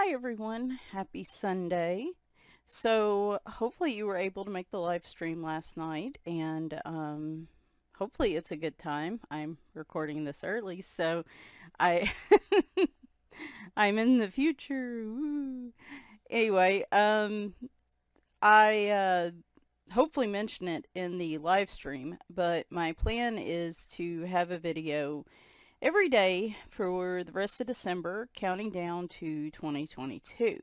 Hi everyone, happy Sunday. So hopefully you were able to make the live stream last night and hopefully it's a good time. I'm recording this early, so I I'm in the future. Woo. Anyway, I hopefully mention it in the live stream, but my plan is to have a video every day for the rest of December, counting down to 2022.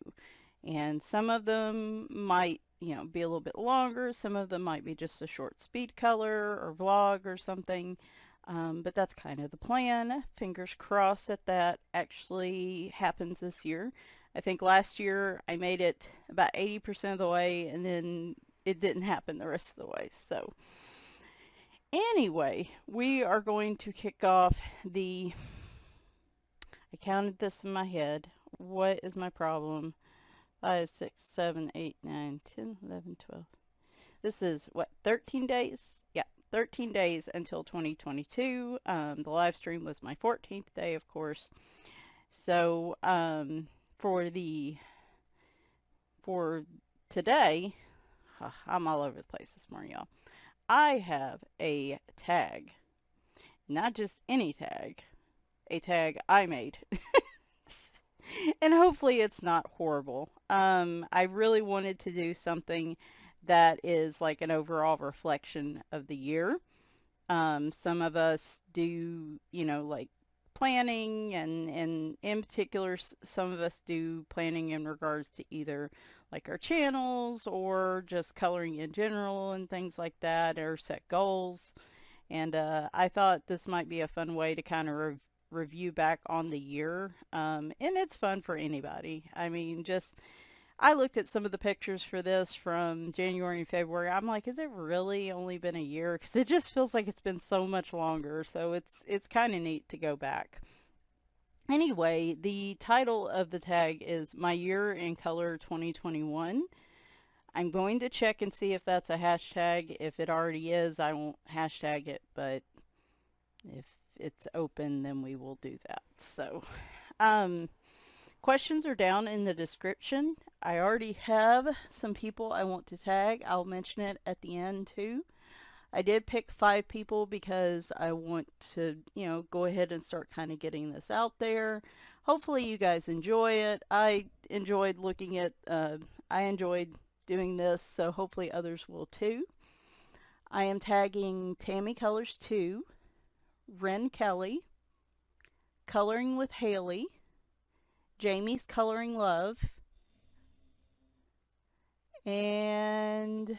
And some of them might, be a little bit longer. Some of them might be just a short speed color or vlog or something. But that's kind of the plan. Fingers crossed that that actually happens this year. I think last year I made it about 80% of the way and then it didn't happen the rest of the way. So anyway, we are going to kick off I counted this in my head. What is my problem? 5, 6, 7, 8, 9, 10, 11, 12. This is what, 13 days? Yeah, 13 days until 2022. The live stream was my 14th day, of course. So for today, I'm all over the place this morning, y'all. I have a tag, not just any tag, a tag I made. And hopefully it's not horrible. I really wanted to do something that is like an overall reflection of the year. Some of us do, like planning and in particular, some of us do planning in regards to either like our channels or just coloring in general and things like that, or set goals. And I thought this might be a fun way to kind of review back on the year. And it's fun for anybody. I mean, I looked at some of the pictures for this from January and February. I'm like, has it really only been a year? Because it just feels like it's been so much longer. So it's kind of neat to go back. Anyway, the title of the tag is My Year in Color 2021. I'm going to check and see if that's a hashtag. If it already is, I won't hashtag it, but if it's open, then we will do that. So, questions are down in the description. I already have some people I want to tag. I'll mention it at the end too. I did pick 5 people because I want to, go ahead and start kind of getting this out there. Hopefully you guys enjoy it. I enjoyed I enjoyed doing this, so hopefully others will too. I am tagging Tammy Colors 2, Ren Kelly, Coloring with Haley, Jamie's Coloring Love, and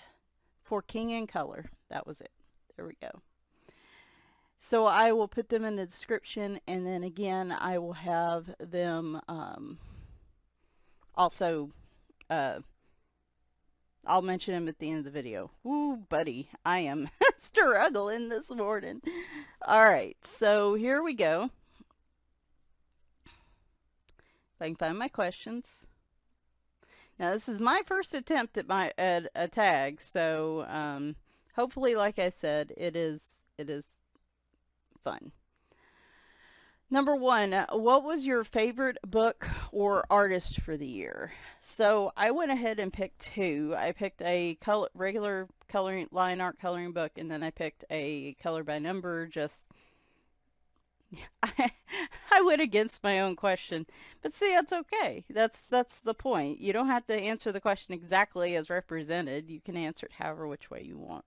for King in Color. That was it. There we go. So I will put them in the description, and then again I will have them also I'll mention them at the end of the video. Ooh, buddy, I am struggling this morning. All right, so here we go. If I can find my questions. Now, this is my first attempt at a tag, so hopefully, like I said, it is fun. Number 1, what was your favorite book or artist for the year? So I went ahead and picked 2. I picked a regular coloring line art coloring book, and then I picked a color by number. Just I went against my own question, but see, that's okay. That's the point. You don't have to answer the question exactly as represented. You can answer it however which way you want.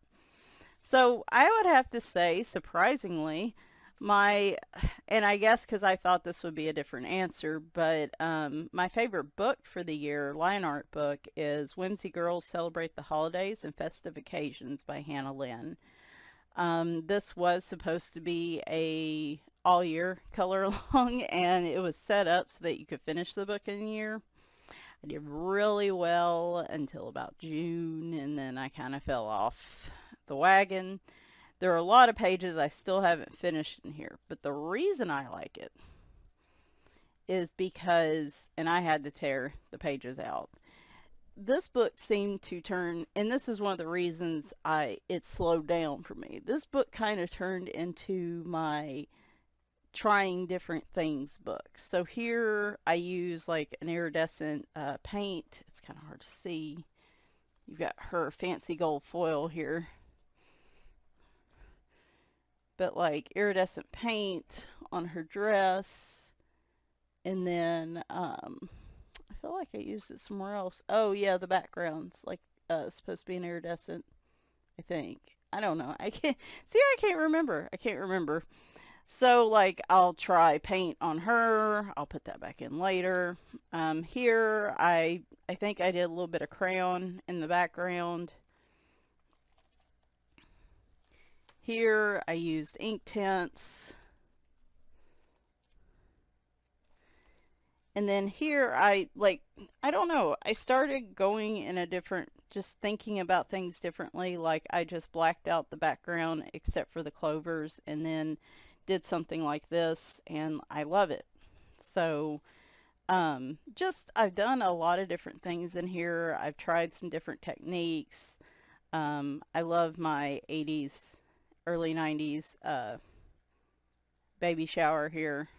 So I would have to say, surprisingly, and I guess because I thought this would be a different answer, but my favorite book for the year, line art book, is Whimsy Girls Celebrate the Holidays and Festive Occasions by Hannah Lynn. This was supposed to be a all year color along, and it was set up so that you could finish the book in a year. I did really well until about June, and then I kind of fell off the wagon. There are a lot of pages I still haven't finished in here, but the reason I like it is because, and I had to tear the pages out, this book seemed to turn, and this is one of the reasons it slowed down for me. This book kind of turned into my trying different things book. So here I use like an iridescent paint. It's kind of hard to see. You've got her fancy gold foil here. But like iridescent paint on her dress. And then I feel like I used it somewhere else. Oh yeah, the background's like supposed to be an iridescent, I think. I don't know. I can't see. I can't remember. I can't remember. So like I'll try paint on her. I'll put that back in later. Here I think I did a little bit of crayon in the background. Here I used ink tints. And then here I don't know, I started going in a different, just thinking about things differently. Like I just blacked out the background except for the clovers and then did something like this and I love it. So just I've done a lot of different things in here. I've tried some different techniques. I love my 80s, early 90s baby shower here.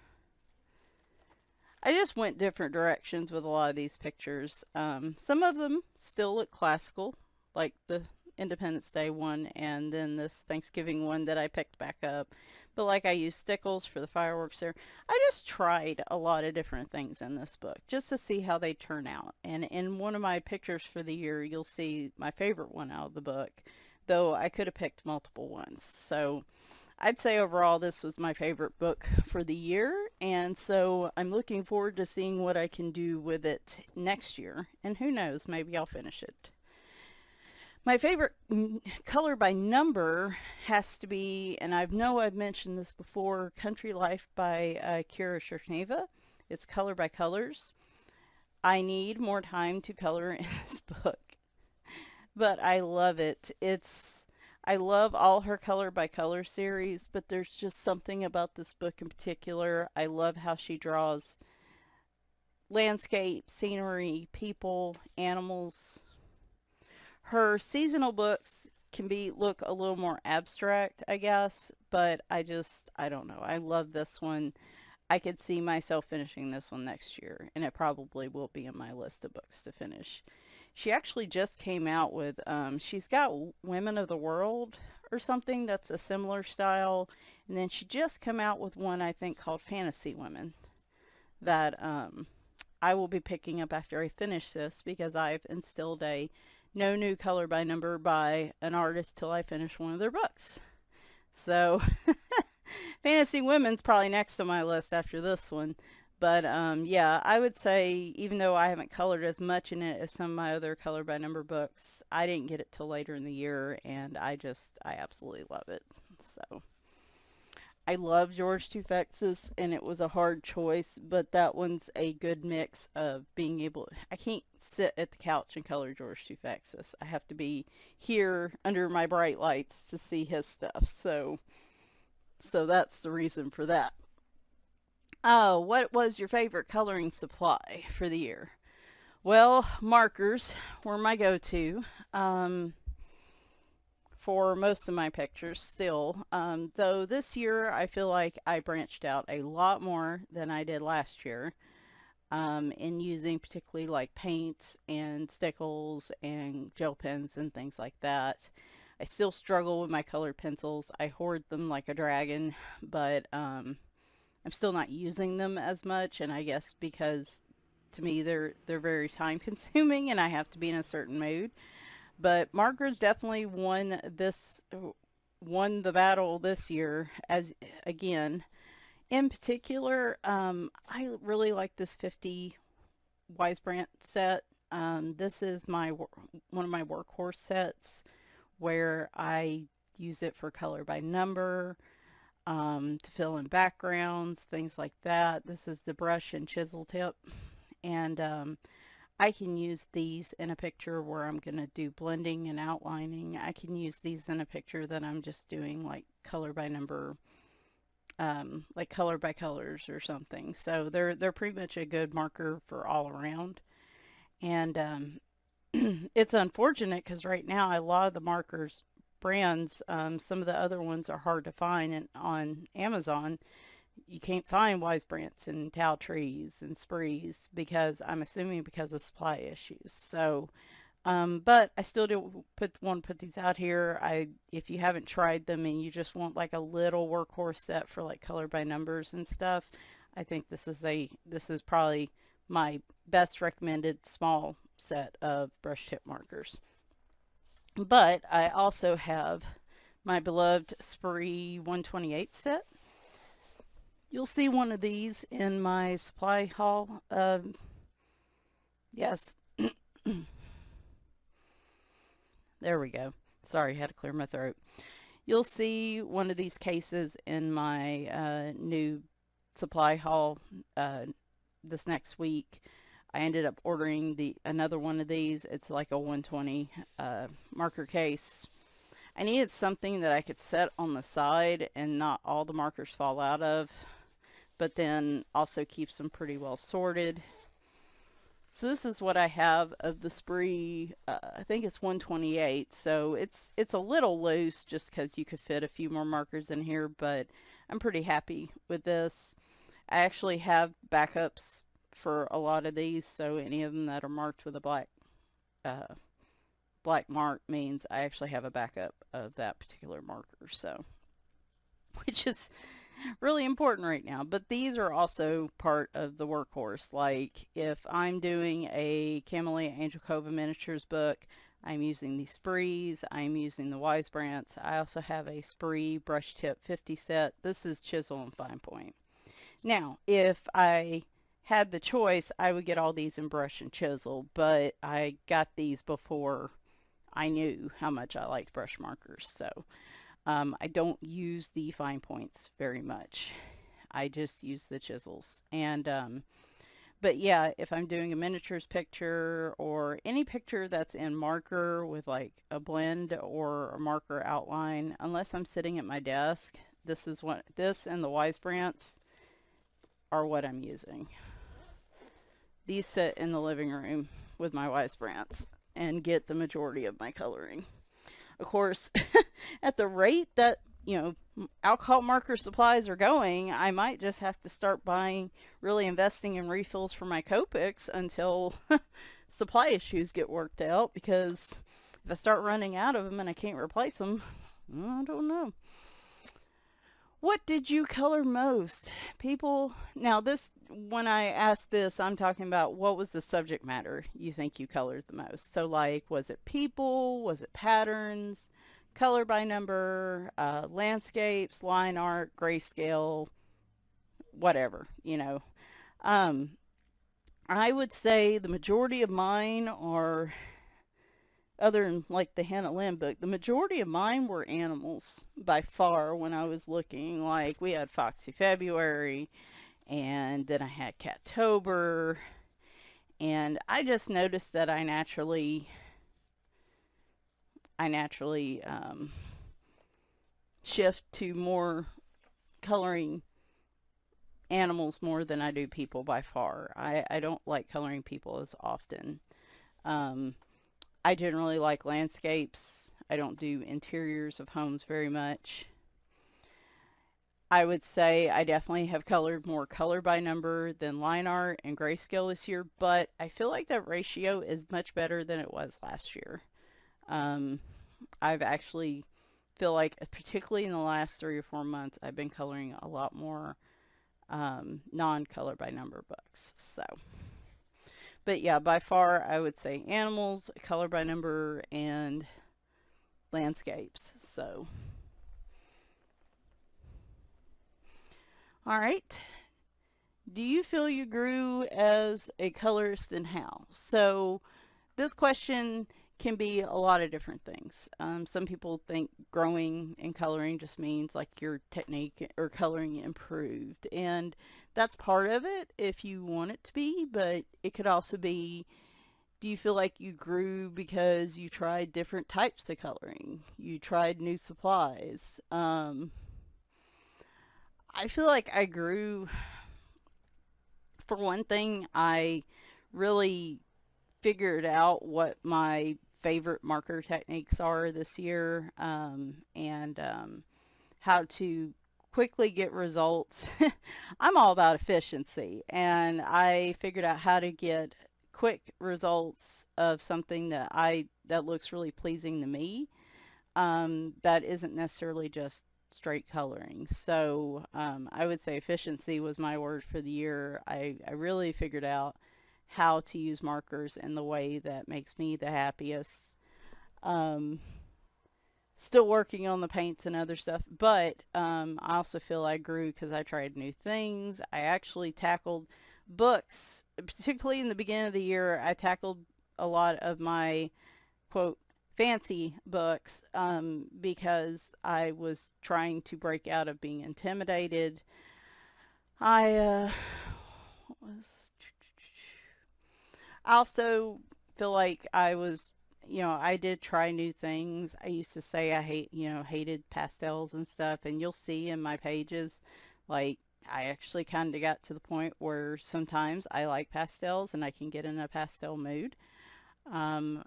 I just went different directions with a lot of these pictures. Some of them still look classical, like the Independence Day one and then this Thanksgiving one that I picked back up. But like I used stickles for the fireworks there. I just tried a lot of different things in this book just to see how they turn out. And in one of my pictures for the year, you'll see my favorite one out of the book, though I could have picked multiple ones. So I'd say overall this was my favorite book for the year, and so I'm looking forward to seeing what I can do with it next year, and who knows, maybe I'll finish it. My favorite color by number has to be, and I know I've mentioned this before, Country Life by Kira Sherneva. It's color by colors. I need more time to color in this book, but I love it. I love all her color by color series, but there's just something about this book in particular. I love how she draws landscape, scenery, people, animals. Her seasonal books can look a little more abstract, I guess, but I don't know. I love this one. I could see myself finishing this one next year, and it probably will be in my list of books to finish. She actually just came out with, she's got Women of the World or something that's a similar style. And then she just come out with one, I think, called Fantasy Women that I will be picking up after I finish this because I've instilled a no new color by number by an artist till I finish one of their books. So Fantasy Women's probably next on my list after this one. But yeah, I would say even though I haven't colored as much in it as some of my other color by number books, I didn't get it till later in the year, and I absolutely love it. So I love George Tufexis, and it was a hard choice, but that one's a good mix of being able. I can't sit at the couch and color George Tufexis. I have to be here under my bright lights to see his stuff. So that's the reason for that. Oh, what was your favorite coloring supply for the year? Well, markers were my go-to for most of my pictures still. Though this year I feel like I branched out a lot more than I did last year in using particularly like paints and stickles and gel pens and things like that. I still struggle with my colored pencils. I hoard them like a dragon, but I'm still not using them as much, and I guess because to me they're very time consuming and I have to be in a certain mood. But markers definitely won the battle this year as again. In particular, I really like this 50 Weisbrand set. This is one of my workhorse sets where I use it for color by number, to fill in backgrounds, things like that. This is the brush and chisel tip, and I can use these in a picture where I'm going to do blending and outlining. I can use these in a picture that I'm just doing like color by number, like color by colors or something. So they're pretty much a good marker for all around. And it's unfortunate because right now a lot of the markers brands, some of the other ones are hard to find on Amazon you can't find wise brants and towel trees and sprees because I'm assuming because of supply issues. So, but I still do want to put these out here. If you haven't tried them and you just want like a little workhorse set for like color by numbers and stuff, I think this is probably my best recommended small set of brush tip markers. But I also have my beloved Spree 128 set. You'll see one of these in my supply haul. Yes, there we go. Sorry, I had to clear my throat. You'll see one of these cases in my new supply haul this next week. I ended up ordering another one of these. It's like a 120 marker case. I needed something that I could set on the side and not all the markers fall out of, but then also keeps them pretty well sorted. So this is what I have of the Spree. I think it's 128, so it's a little loose just because you could fit a few more markers in here, but I'm pretty happy with this. I actually have backups for a lot of these, so any of them that are marked with a black mark means I actually have a backup of that particular marker, so which is really important right now. But these are also part of the workhorse. Like if I'm doing a Camellia Angel Cova miniatures book, I'm using these sprees, I'm using the wise brants. I also have a spree brush tip 50 set. This is chisel and fine point. Now if I had the choice, I would get all these in brush and chisel, but I got these before I knew how much I liked brush markers, so I don't use the fine points very much. I just use the chisels. And but yeah, if I'm doing a miniatures picture or any picture that's in marker with like a blend or a marker outline, unless I'm sitting at my desk, this and the wise brants are what I'm using. These sit in the living room with my wise brants and get the majority of my coloring. Of course, at the rate that, alcohol marker supplies are going, I might just have to start really investing in refills for my Copics until supply issues get worked out, because if I start running out of them and I can't replace them, I don't know. What did you color most? People, now when I ask this, I'm talking about what was the subject matter you think you colored the most. So like, was it people? Was it patterns? Color by number? Landscapes? Line art? Grayscale? Whatever, I would say the majority of mine are, other than like the Hannah Lynn book, the majority of mine were animals by far when I was looking. Like we had Foxy February, and then I had Cattober, and I just noticed that I naturally shift to more coloring animals more than I do people by far. I don't like coloring people as often. I generally like landscapes. I don't do interiors of homes very much. I would say I definitely have colored more color by number than line art and grayscale this year, but I feel like that ratio is much better than it was last year. I've actually feel like, particularly in the last 3 or 4 months, I've been coloring a lot more non-color by number books. So, but yeah, by far I would say animals, color by number, and landscapes. So, all right. Do you feel you grew as a colorist, and how? So this question can be a lot of different things. Some people think growing and coloring just means like your technique or coloring improved, and that's part of it if you want it to be, but it could also be, do you feel like you grew because you tried different types of coloring? You tried new supplies? I feel like I grew, for one thing, I really figured out what my favorite marker techniques are this year, and how to quickly get results. I'm all about efficiency, and I figured out how to get quick results of something that looks really pleasing to me. That isn't necessarily just straight coloring. So I would say efficiency was my word for the year. I really figured out how to use markers in the way that makes me the happiest. Um, Still working on the paints and other stuff, but I also feel I grew because I tried new things. I actually tackled books, particularly in the beginning of the year. I tackled a lot of my quote fancy books because I was trying to break out of being intimidated. I was I also feel like I did try new things. I used to say hated pastels and stuff, and you'll see in my pages, like, I actually kind of got to the point where sometimes I like pastels and I can get in a pastel mood. Um,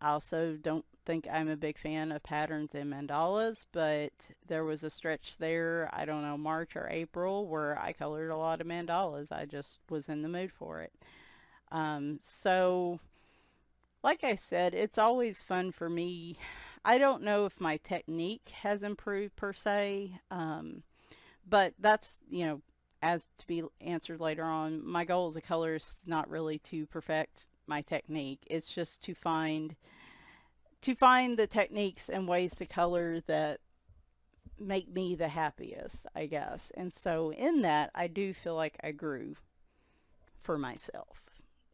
I also don't think I'm a big fan of patterns and mandalas, but there was a stretch there, I don't know, March or April, where I colored a lot of mandalas. I just was in the mood for it. So, like I said, it's always fun for me. I don't know if my technique has improved per se, but that's, as to be answered later on. My goal as a colorist is not really to perfect my technique. It's just to find the techniques and ways to color that make me the happiest, I guess. And so in that, I do feel like I grew for myself,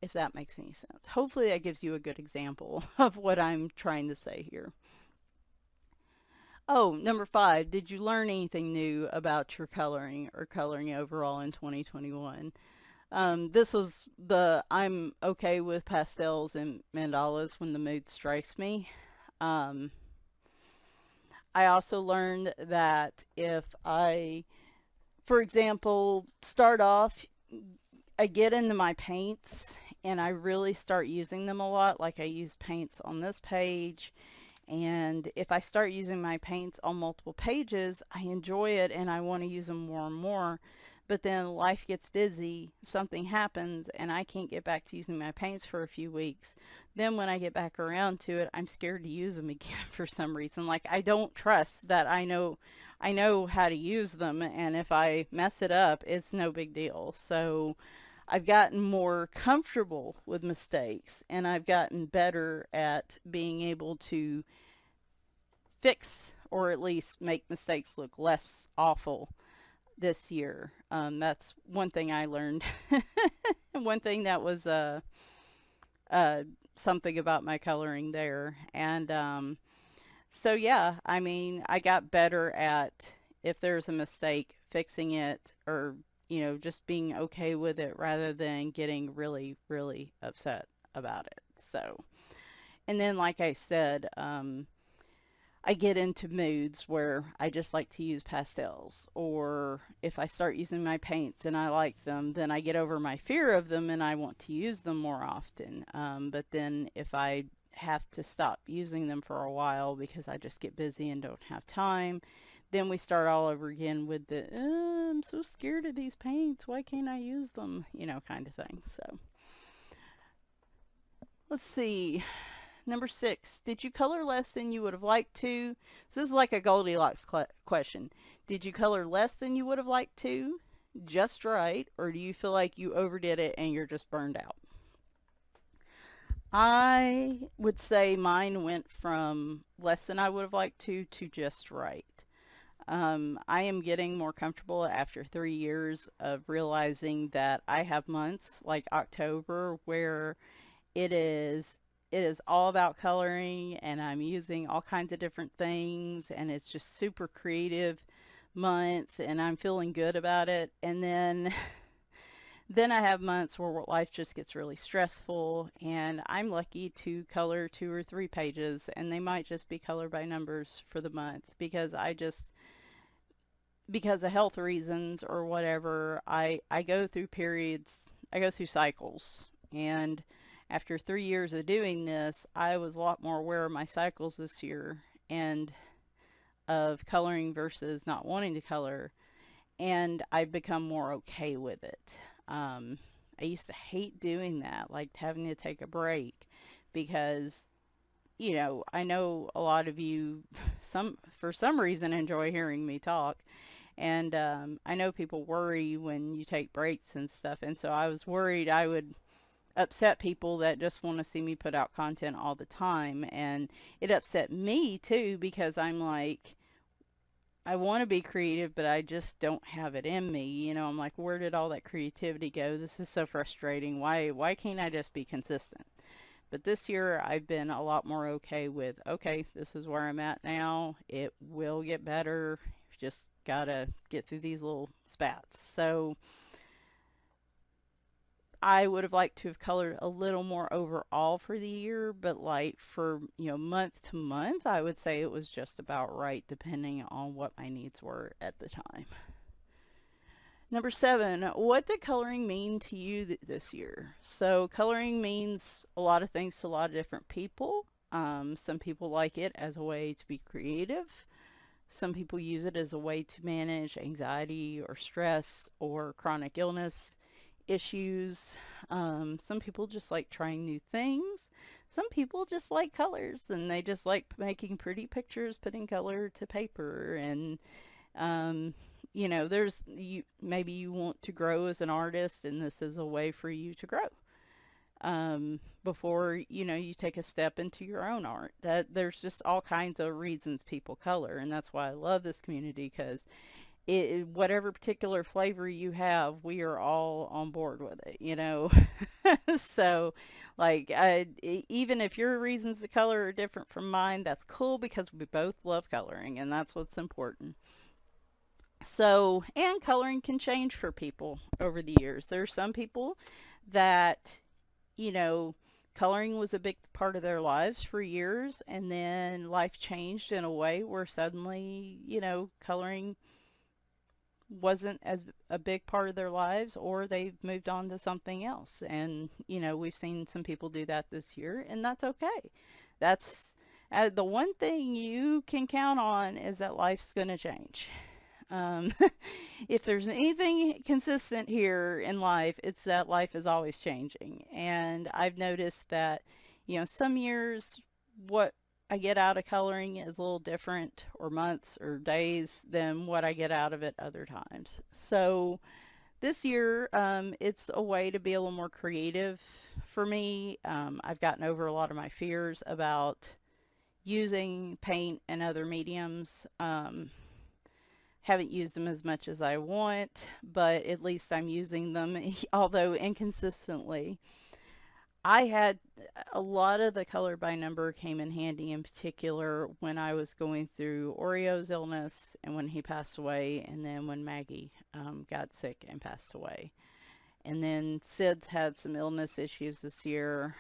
if that makes any sense. Hopefully that gives you a good example of what I'm trying to say here. Oh, number 5, did you learn anything new about your coloring or coloring overall in 2021? This was the I'm okay with pastels and mandalas when the mood strikes me. Um, I also learned that if I, for example, start off, I get into my paints and I really start using them a lot. Like I use paints on this page. And if I start using my paints on multiple pages, I enjoy it and I want to use them more and more. But then life gets busy, something happens, and I can't get back to using my paints for a few weeks. Then when I get back around to it, I'm scared to use them again for some reason. Like I don't trust that I know how to use them, and if I mess it up, it's no big deal. So I've gotten more comfortable with mistakes, and I've gotten better at being able to fix or at least make mistakes look less awful this year. That's one thing I learned. One thing that was uh, something about my coloring there. And so, yeah, I mean, I got better at if there's a mistake, fixing it or, just being okay with it rather than getting really, really upset about it. So, and then, like I said, I get into moods where I just like to use pastels, or if I start using my paints and I like them, then I get over my fear of them and I want to use them more often. But then if I have to stop using them for a while because I just get busy and don't have time, then we start all over again with the, I'm so scared of these paints. Why can't I use them? Kind of thing. So let's see. Number 6, did you color less than you would have liked to? So this is like a Goldilocks question. Did you color less than you would have liked to? Just right? Or do you feel like you overdid it and you're just burned out? I would say mine went from less than I would have liked to just right. I am getting more comfortable after 3 years of realizing that I have months like October where it is it is all about coloring and I'm using all kinds of different things and it's just super creative month and I'm feeling good about it. And then then I have months where life just gets really stressful and I'm lucky to color 2 or 3 pages and they might just be color by numbers for the month because because of health reasons or whatever, I go through periods, I go through cycles. And after 3 years of doing this, I was a lot more aware of my cycles this year and of coloring versus not wanting to color. and I've become more okay with it. I used to hate doing that, like having to take a break, because I know a lot of you, some for some reason, enjoy hearing me talk, and I know people worry when you take breaks and stuff, and so I was worried I would upset people that just want to see me put out content all the time, and it upset me too, because I'm like, I want to be creative, but I just don't have it in me. I'm like, where did all that creativity go? This is so frustrating. Why can't I just be consistent? But this year I've been a lot more okay with, okay, this is where I'm at now. It will get better. Just gotta get through these little spats. So I would have liked to have colored a little more overall for the year, but like for, month to month, I would say it was just about right depending on what my needs were at the time. Number 7, what did coloring mean to you this year? So coloring means a lot of things to a lot of different people. Some people like it as a way to be creative. Some people use it as a way to manage anxiety or stress or chronic illness issues. Some people just like trying new things. Some people just like colors, and they just like making pretty pictures, putting color to paper. And there's maybe you want to grow as an artist, and this is a way for you to grow before you take a step into your own art. That there's just all kinds of reasons people color, and that's why I love this community, because whatever particular flavor you have, we are all on board with it. So, like, even if your reasons to color are different from mine, that's cool, because we both love coloring, and that's what's important. So, and coloring can change for people over the years. There are some people that, you know, coloring was a big part of their lives for years, and then life changed in a way where suddenly, coloring wasn't as a big part of their lives, or they've moved on to something else. And, we've seen some people do that this year, and that's okay. That's the one thing you can count on, is that life's going to change. Um, if there's anything consistent here in life, it's that life is always changing. And I've noticed that, some years what I get out of coloring is a little different, or months or days, than what I get out of it other times. So this year, it's a way to be a little more creative for me. I've gotten over a lot of my fears about using paint and other mediums. Haven't used them as much as I want, but at least I'm using them, although inconsistently. I had a lot of the color by number came in handy, in particular when I was going through Oreo's illness and when he passed away, and then when Maggie got sick and passed away. And then Sid's had some illness issues this year.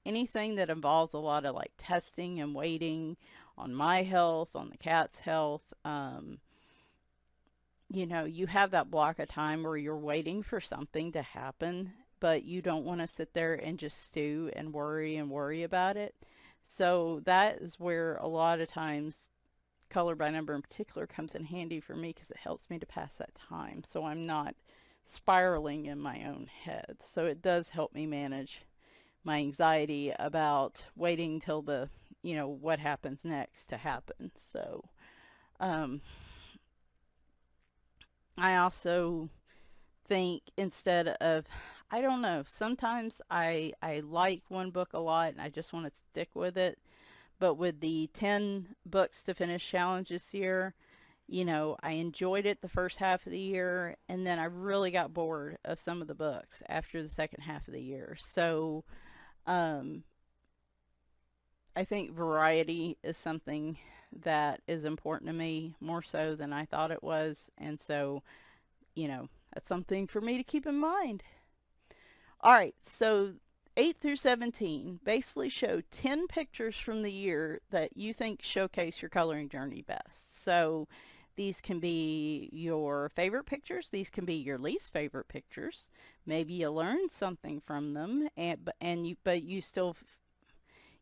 Anything that involves a lot of like testing and waiting on my health, on the cat's health, you have that block of time where you're waiting for something to happen, but you don't want to sit there and just stew and worry about it. So that is where a lot of times color by number in particular comes in handy for me, because it helps me to pass that time, so I'm not spiraling in my own head. So it does help me manage my anxiety about waiting till the, what happens next to happen. So I also think, instead of, I don't know, sometimes I like one book a lot and I just want to stick with it. But with the 10 books to finish challenge this year, I enjoyed it the first half of the year, and then I really got bored of some of the books after the second half of the year. So um, I think variety is something that is important to me, more so than I thought it was. And so, that's something for me to keep in mind. All right, so 8 through 17 basically show 10 pictures from the year that you think showcase your coloring journey best. So these can be your favorite pictures. These can be your least favorite pictures. Maybe you learned something from them, but you still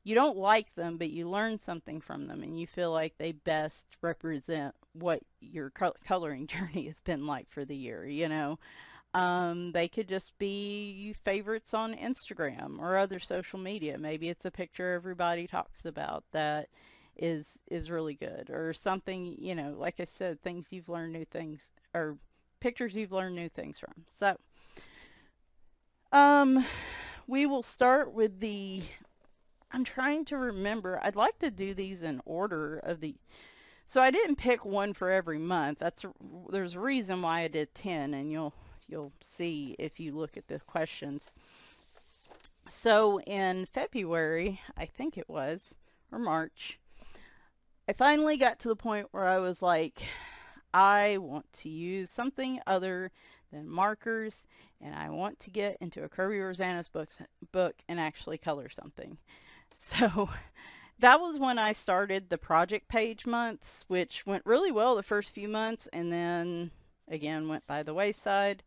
you don't like them, but you learn something from them, and you feel like they best represent what your coloring journey has been like for the year, you know. They could just be favorites on Instagram or other social media. Maybe it's a picture everybody talks about that is really good, or something, you know, like I said, things you've learned new things, or pictures you've learned new things from. So, um, we will start with the, I'm trying to remember. I'd like to do these in order of the, so I didn't pick one for every month. There's a reason why I did 10, and you'll see if you look at the questions. So in February, I think it was, or March, I finally got to the point where I was like, I want to use something other than markers, and I want to get into a Kirby Rosanna's book and actually color something. So that was when I started the project page months, which went really well the first few months, and then again went by the wayside.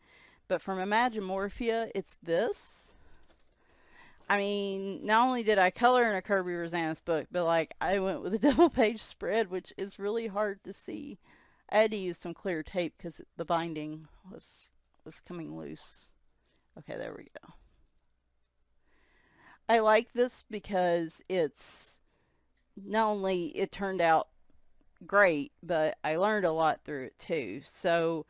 But from Imagimorphia, it's this. I mean, not only did I color in a Kirby Rosanna's book, but like I went with a double page spread, which is really hard to see. I had to use some clear tape because the binding was coming loose. Okay, there we go. I like this because it's not only it turned out great, but I learned a lot through it too. So,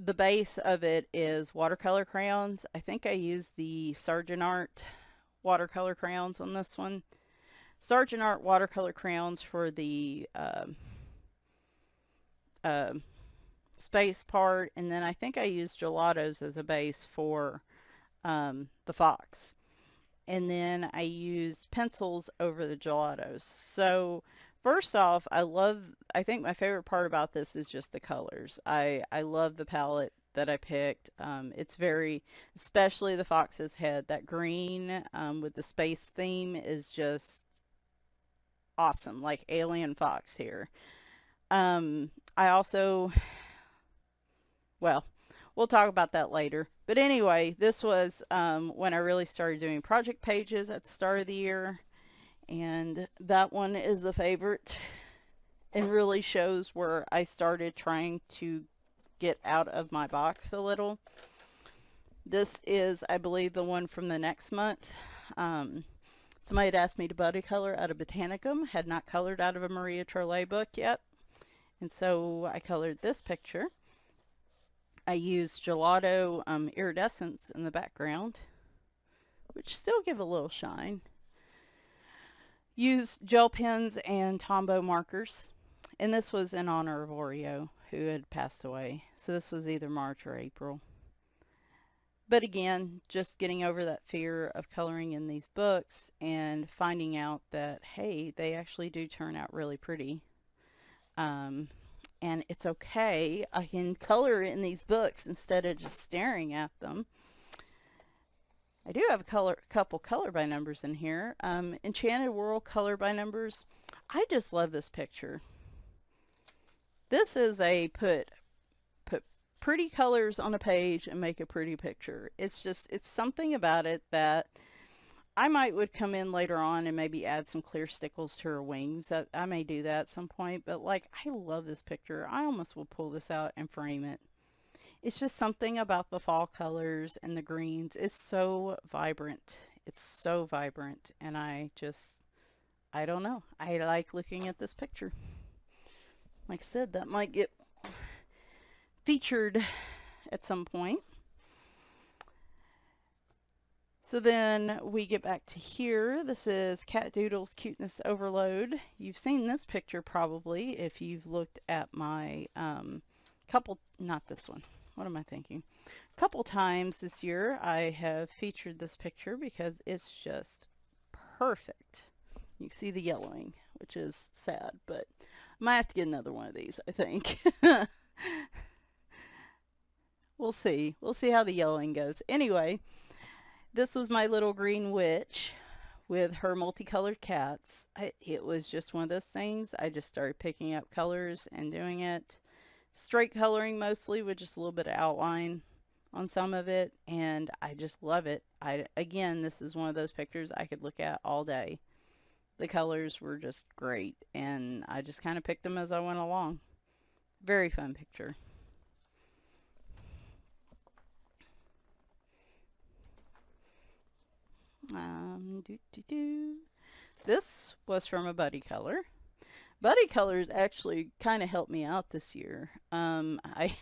the base of it is watercolor crayons. I think I used the Sargent Art watercolor crayons on this one. Sargent Art watercolor crayons for the space part, and then I think I used gelatos as a base for the fox. And then I used pencils over the gelatos. So first off, I think my favorite part about this is just the colors. I love the palette that I picked. It's very, especially the fox's head, that green with the space theme is just awesome, like alien fox here. I also, well, we'll talk about that later. But anyway, this was when I really started doing project pages at the start of the year. And that one is a favorite and really shows where I started trying to get out of my box a little. This is, I believe, the one from the next month. Somebody had asked me to buddy color out of Botanicum. Had not colored out of a Maria Trollet book yet. And so I colored this picture. I used gelato iridescence in the background, which still give a little shine. Used gel pens and Tombow markers, and this was in honor of Oreo, who had passed away. So this was either March or April. But again, just getting over that fear of coloring in these books and finding out that, hey, they actually do turn out really pretty. And it's okay. I can color in these books instead of just staring at them. I do have a couple color by numbers in here. Enchanted World color by numbers. I just love this picture. This is a put pretty colors on a page and make a pretty picture. It's something about it that I would come in later on and maybe add some clear stickles to her wings. I may do that at some point, but like, I love this picture. I almost will pull this out and frame it. It's just something about the fall colors and the greens. It's so vibrant. It's so vibrant, and I don't know. I like looking at this picture. Like I said, that might get featured at some point. So then we get back to here. This is Caboodles Cuteness Overload. You've seen this picture probably if you've looked at my not this one. What am I thinking? A couple times this year I have featured this picture because it's just perfect. You can see the yellowing, which is sad, but I might have to get another one of these, I think. We'll see. We'll see how the yellowing goes. Anyway, this was my little green witch with her multicolored cats. It was just one of those things. I just started picking up colors and doing it. Straight coloring mostly with just a little bit of outline. on some of it, and I just love it. Again, this is one of those pictures I could look at all day. The colors were just great, and I just kind of picked them as I went along. Very fun picture. Doo -doo -doo. This was from a Buddy Color. Buddy Colors actually kind of helped me out this year. I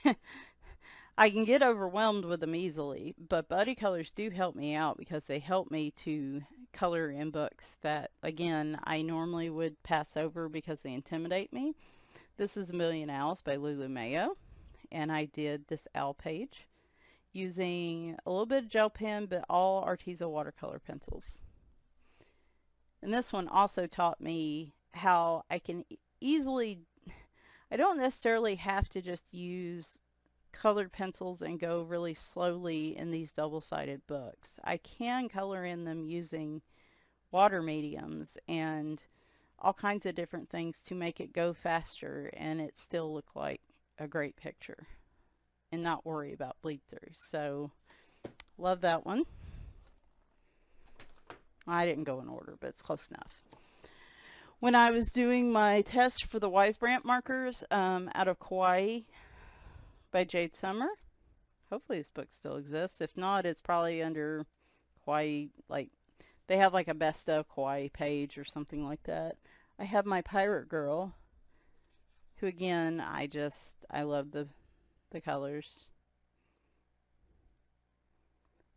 I can get overwhelmed with them easily, but Buddy Colors do help me out because they help me to color in books that, again, I normally would pass over because they intimidate me. This is A Million Owls by Lulu Mayo, and I did this owl page using a little bit of gel pen, but all Arteza watercolor pencils. And this one also taught me how I can easily, I don't necessarily have to just use colored pencils and go really slowly in these double-sided books. I can color in them using water mediums and all kinds of different things to make it go faster and it still look like a great picture and not worry about bleed through. So love that one. I didn't go in order, but it's close enough. When I was doing my test for the Weisbrandt markers out of Kauai by Jade Summer, hopefully this book still exists. If not, it's probably under Kauai, like they have like a best of Kauai page or something like that. I have my Pirate Girl, who again, I love the colors.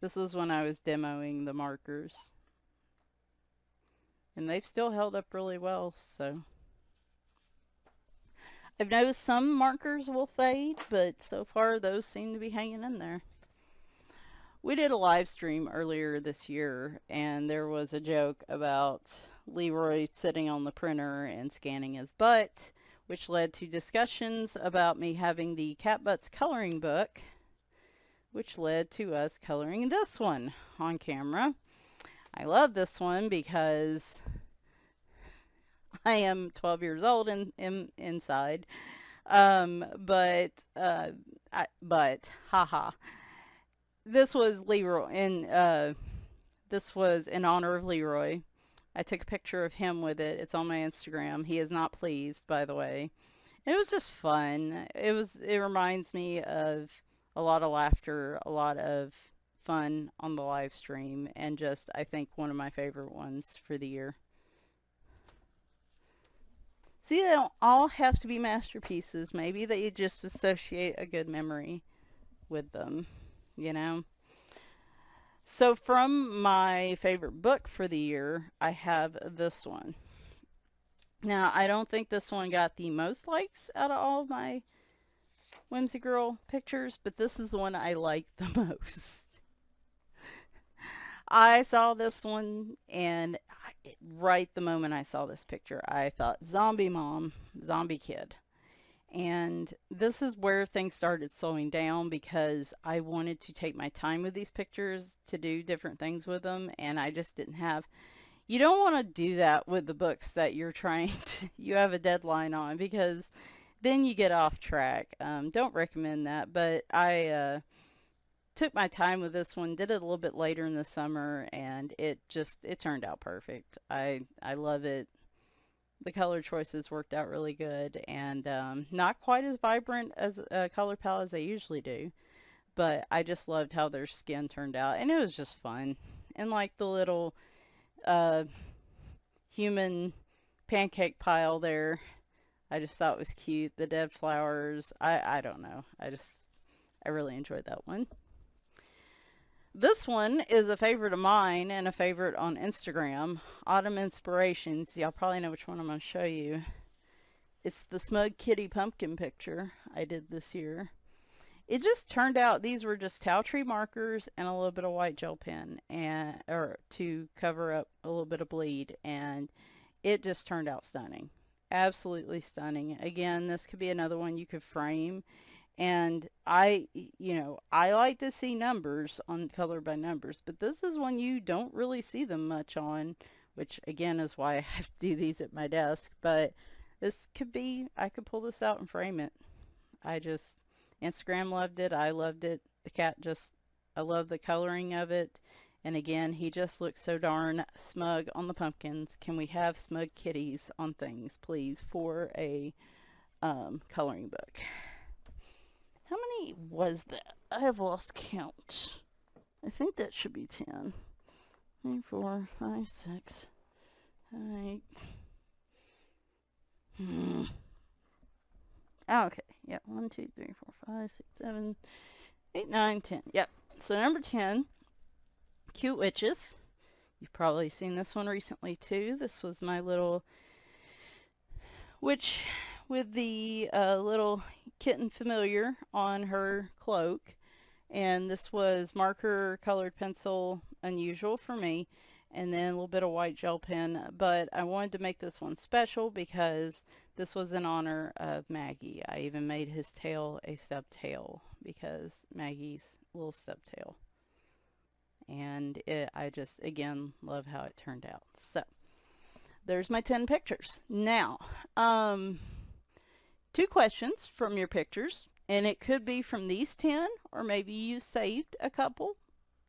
This was when I was demoing the markers. And they've still held up really well, so. I've noticed some markers will fade, but so far those seem to be hanging in there. We did a live stream earlier this year, and there was a joke about Leroy sitting on the printer and scanning his butt, which led to discussions about me having the Cat Butts coloring book, which led to us coloring this one on camera. I love this one because I am 12 years old inside. But haha. This was Leroy, and this was in honor of Leroy. I took a picture of him with it. It's on my Instagram. He is not pleased, by the way. It was just fun. It reminds me of a lot of laughter, a lot of fun on the live stream, and just, I think, one of my favorite ones for the year. See, they don't all have to be masterpieces. Maybe they just associate a good memory with them, you know? So from my favorite book for the year, I have this one. Now, I don't think this one got the most likes out of all of my Whimsy Girl pictures, but this is the one I like the most. I saw this one, and right the moment I saw this picture, I thought, zombie mom, zombie kid. And this is where things started slowing down because I wanted to take my time with these pictures to do different things with them, and I just didn't have. You don't want to do that with the books that you're trying to, you have a deadline on, because then you get off track. Don't recommend that, but I took my time with this one, did it a little bit later in the summer, and it turned out perfect. I love it. The color choices worked out really good, and not quite as vibrant as a color palette as they usually do, but I just loved how their skin turned out, and it was just fun. And like the little human pancake pile there, I just thought was cute. The dead flowers, I don't know. I really enjoyed that one. This one is a favorite of mine and a favorite on Instagram. Autumn Inspirations. Y'all probably know which one I'm going to show you. It's the Smug Kitty pumpkin picture I did this year. It just turned out, these were just towel tree markers and a little bit of white gel pen or to cover up a little bit of bleed, and it just turned out stunning. Absolutely stunning. Again, this could be another one you could frame. And I like to see numbers on color by numbers, but this is one you don't really see them much on, which again is why I have to do these at my desk. But this could be, I could pull this out and frame it. Instagram loved it. I loved it. The cat just, I love the coloring of it. And again, he just looks so darn smug on the pumpkins. Can we have smug kitties on things, please, for a coloring book? How many was that? I have lost count. I think that should be 10. 3, 4, 5, 6, 8. Okay, yep. 1, 2, 3, 4, 5, 6, 7, 8, 9, 10. Yep. So number 10, Cute Witches. You've probably seen this one recently too. This was my little witch with the little kitten familiar on her cloak. And this was marker, colored pencil, unusual for me, and then a little bit of white gel pen. But I wanted to make this one special because this was in honor of Maggie. I even made his tail a stubbed tail because Maggie's little stubbed tail. And I just, again, love how it turned out. So, there's my 10 pictures. Now, 2 questions from your pictures. And it could be from these 10, or maybe you saved a couple.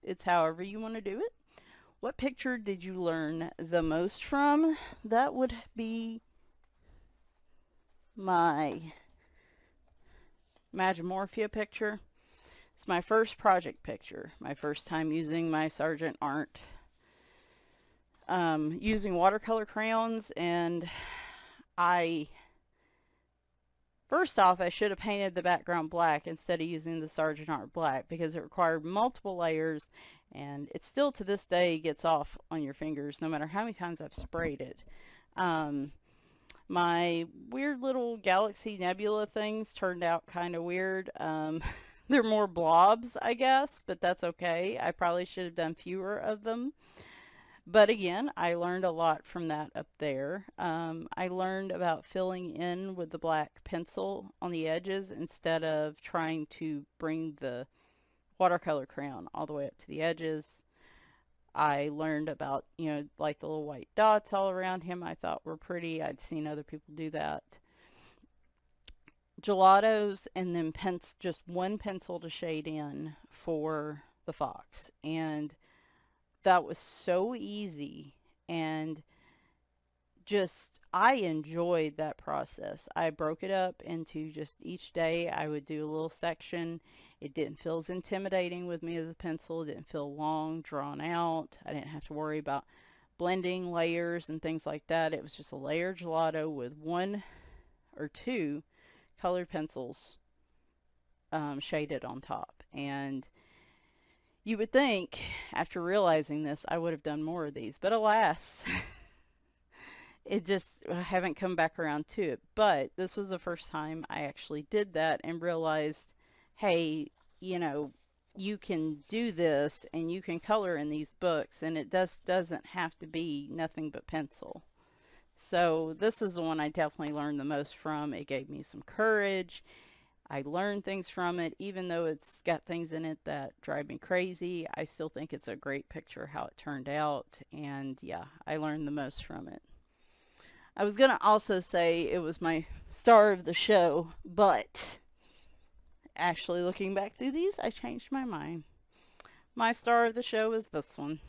It's however you want to do it. What picture did you learn the most from? That would be my Magimorphia picture. It's my first project picture. My first time using my Sargent Art. Using watercolor crayons, and first off, I should have painted the background black instead of using the Sargent Art black because it required multiple layers, and it still to this day gets off on your fingers no matter how many times I've sprayed it. My weird little galaxy nebula things turned out kind of weird. They're more blobs, I guess, but that's okay. I probably should have done fewer of them. But again, I learned a lot from that up there. I learned about filling in with the black pencil on the edges instead of trying to bring the watercolor crayon all the way up to the edges. I learned about, like the little white dots all around him I thought were pretty. I'd seen other people do that. Gelatos, and then just one pencil to shade in for the fox. And that was so easy, and just I enjoyed that process. I broke it up into just each day I would do a little section. It didn't feel as intimidating with me as a pencil. It didn't feel long, drawn out. I didn't have to worry about blending layers and things like that. It was just a layered gelato with 1 or 2 colored pencils shaded on top. And you would think, after realizing this, I would have done more of these. But alas, I haven't come back around to it. But this was the first time I actually did that and realized, hey, you can do this and you can color in these books, and it doesn't have to be nothing but pencil. So this is the one I definitely learned the most from. It gave me some courage. I learned things from it, even though it's got things in it that drive me crazy. I still think it's a great picture how it turned out, and yeah, I learned the most from it. I was going to also say it was my star of the show, but actually looking back through these, I changed my mind. My star of the show is this one.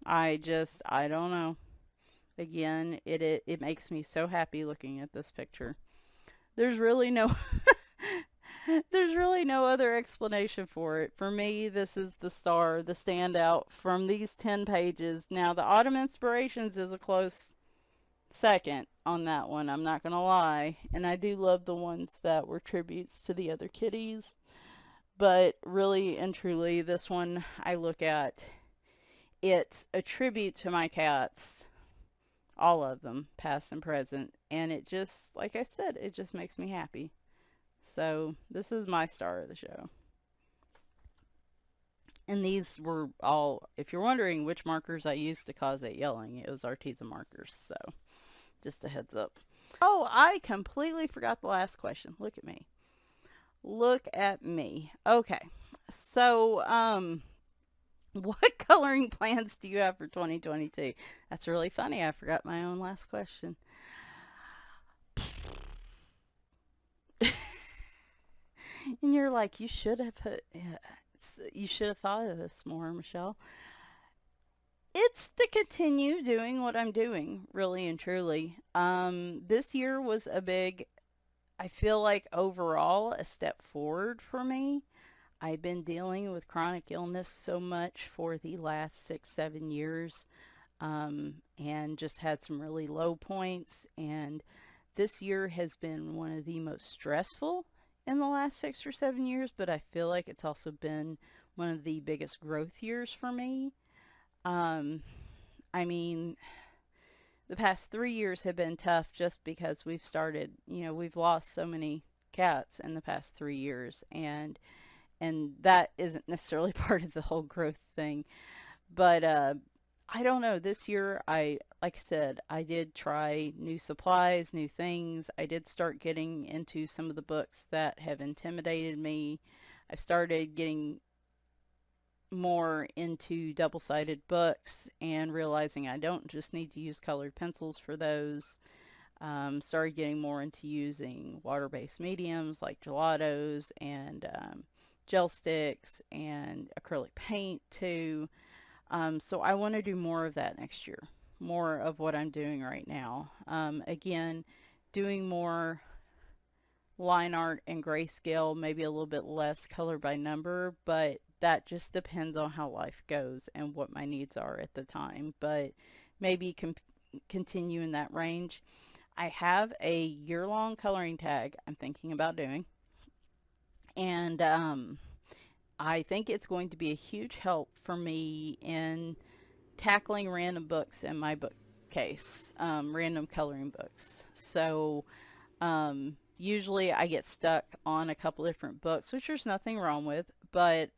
I don't know. Again, it makes me so happy looking at this picture. There's really no other explanation for it. For me, this is the star, the standout from these 10 pages. Now, the Autumn Inspirations is a close second on that one, I'm not going to lie. And I do love the ones that were tributes to the other kitties. But really and truly, this one I look at, it's a tribute to my cats. All of them, past and present, and it just, like I said, it just makes me happy. So this is my star of the show. And these were all, if you're wondering which markers I used to cause that yelling, it was Arteza markers. So just a heads up. Oh, I completely forgot the last question. Look at me. Look at me. Okay. So, what coloring plans do you have for 2022? That's really funny. I forgot my own last question. And you're like, you should have put, yeah, you should have thought of this more, Michelle. It's to continue doing what I'm doing, really and truly. This year was a big, I feel like overall, a step forward for me. I've been dealing with chronic illness so much for the last 6, 7 years, and just had some really low points. And this year has been one of the most stressful in the last 6 or 7 years, but I feel like it's also been one of the biggest growth years for me. Um, I mean, the past 3 years have been tough just because we've started, we've lost so many cats in the past 3 years, and that isn't necessarily part of the whole growth thing. But I don't know. This year, like I said, I did try new supplies, new things. I did start getting into some of the books that have intimidated me. I've started getting more into double-sided books and realizing I don't just need to use colored pencils for those. Started getting more into using water-based mediums like gelatos and gel sticks and acrylic paint too. So I want to do more of that next year, more of what I'm doing right now. Again, doing more line art and grayscale, maybe a little bit less color by number, but that just depends on how life goes and what my needs are at the time. But maybe continue in that range. I have a year-long coloring tag I'm thinking about doing, and I think it's going to be a huge help for me in tackling random books in my bookcase, random coloring books. So usually I get stuck on a couple different books, which there's nothing wrong with, but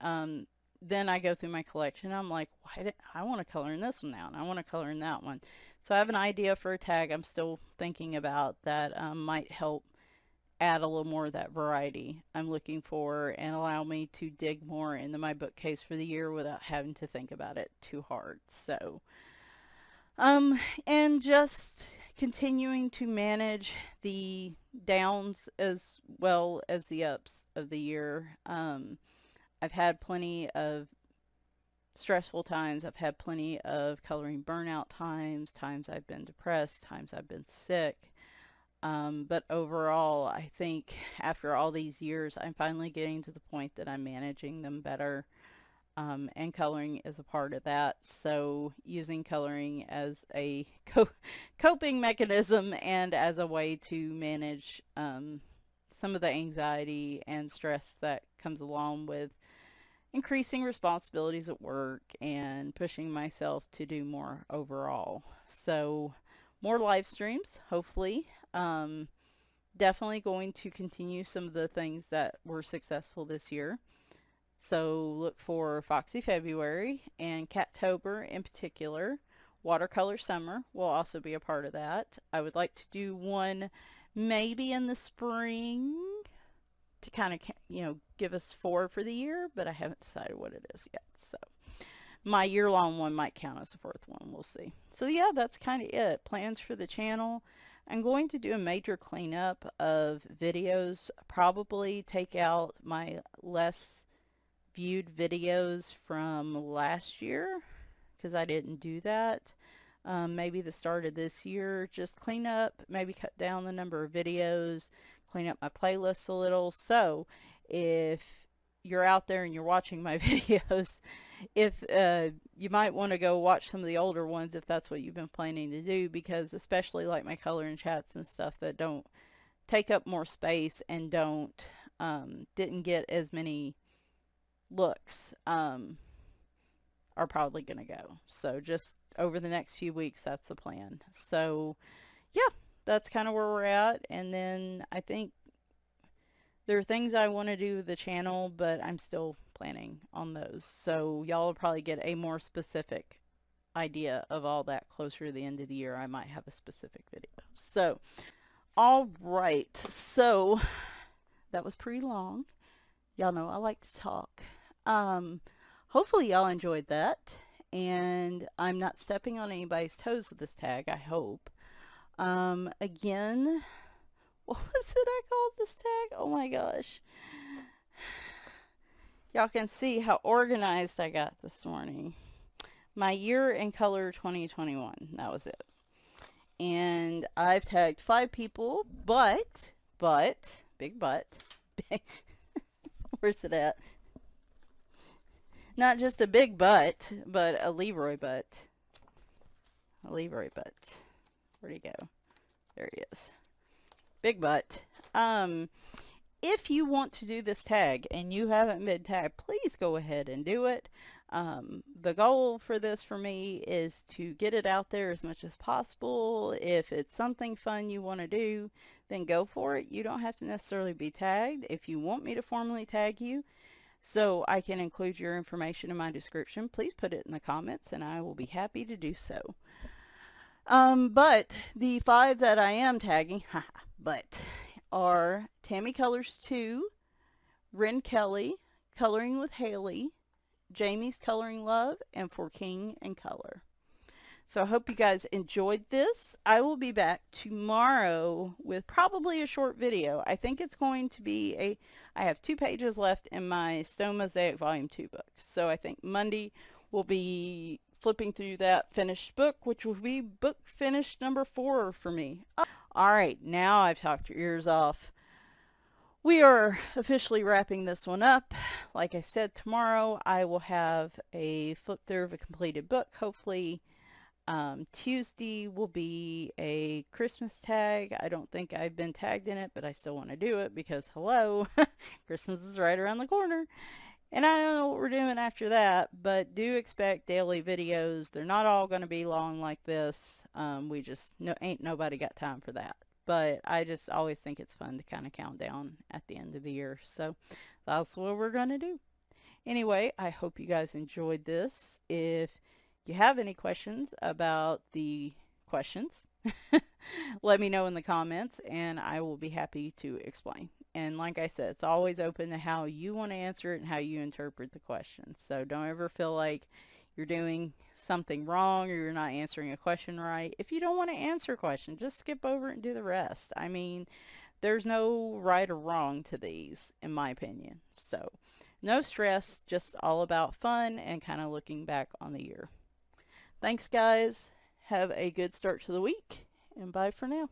then I go through my collection. I'm like, why did I want to color in this one now, and I want to color in that one. So I have an idea for a tag I'm still thinking about that might help add a little more of that variety I'm looking for and allow me to dig more into my bookcase for the year without having to think about it too hard. So, and just continuing to manage the downs as well as the ups of the year. I've had plenty of stressful times. I've had plenty of coloring burnout times, times I've been depressed, times I've been sick. But overall, I think after all these years, I'm finally getting to the point that I'm managing them better. And coloring is a part of that. So using coloring as a coping mechanism and as a way to manage some of the anxiety and stress that comes along with increasing responsibilities at work and pushing myself to do more overall. So more live streams, hopefully. Um, Definitely going to continue some of the things that were successful this year. So look for Foxy February and Cattober in particular. Watercolor Summer will also be a part of that. I would like to do one maybe in the spring to kind of, give us 4 for the year, but I haven't decided what it is yet. So my year-long one might count as the 4th one. We'll see. So yeah, that's kind of it. Plans for the channel. I'm going to do a major cleanup of videos, probably take out my less viewed videos from last year because I didn't do that. Maybe the start of this year, just clean up, maybe cut down the number of videos, clean up my playlists a little. So if you're out there and you're watching my videos, if you might want to go watch some of the older ones if that's what you've been planning to do, because especially like my color and chats and stuff that don't take up more space and didn't get as many looks are probably going to go. So just over the next few weeks, that's the plan. So yeah, that's kind of where we're at. And then I think there are things I want to do with the channel, but I'm still planning on those. So y'all will probably get a more specific idea of all that closer to the end of the year. I might have a specific video. So, all right. So that was pretty long. Y'all know I like to talk. Hopefully y'all enjoyed that. And I'm not stepping on anybody's toes with this tag, I hope. Again, what was it I called this tag? Oh my gosh. Y'all can see how organized I got this morning. My year in color 2021. That was it. And I've tagged 5 people, big but, where's it at? Not just a big butt, but a Leroy butt. A Leroy butt. Where'd he go? There he is. Big butt. If you want to do this tag and you haven't been tagged, please go ahead and do it. The goal for this for me is to get it out there as much as possible. If it's something fun you want to do, then go for it. You don't have to necessarily be tagged. If you want me to formally tag you so I can include your information in my description, please put it in the comments and I will be happy to do so. But the 5 that I am tagging, are Tammy Colors 2, Ren Kelly, Coloring with Haley, Jamie's Coloring Love, and For King and Color. So I hope you guys enjoyed this. I will be back tomorrow with probably a short video. I think it's going to be I have 2 pages left in my Stone Mosaic Volume 2 book. So I think Monday will be flipping through that finished book, which will be book finished number 4 for me. All right, now I've talked your ears off. We are officially wrapping this one up. Like I said, tomorrow I will have a flip through of a completed book. Hopefully Tuesday will be a Christmas tag. I don't think I've been tagged in it, but I still want to do it because hello, Christmas is right around the corner. And I don't know what we're doing after that, but do expect daily videos. They're not all going to be long like this. We just ain't nobody got time for that. But I just always think it's fun to kind of count down at the end of the year. So that's what we're going to do. Anyway, I hope you guys enjoyed this. If you have any questions about the questions, let me know in the comments and I will be happy to explain. And like I said, it's always open to how you want to answer it and how you interpret the question. So don't ever feel like you're doing something wrong or you're not answering a question right. If you don't want to answer a question, just skip over it and do the rest. I mean, there's no right or wrong to these, in my opinion. So no stress, just all about fun and kind of looking back on the year. Thanks, guys. Have a good start to the week, and bye for now.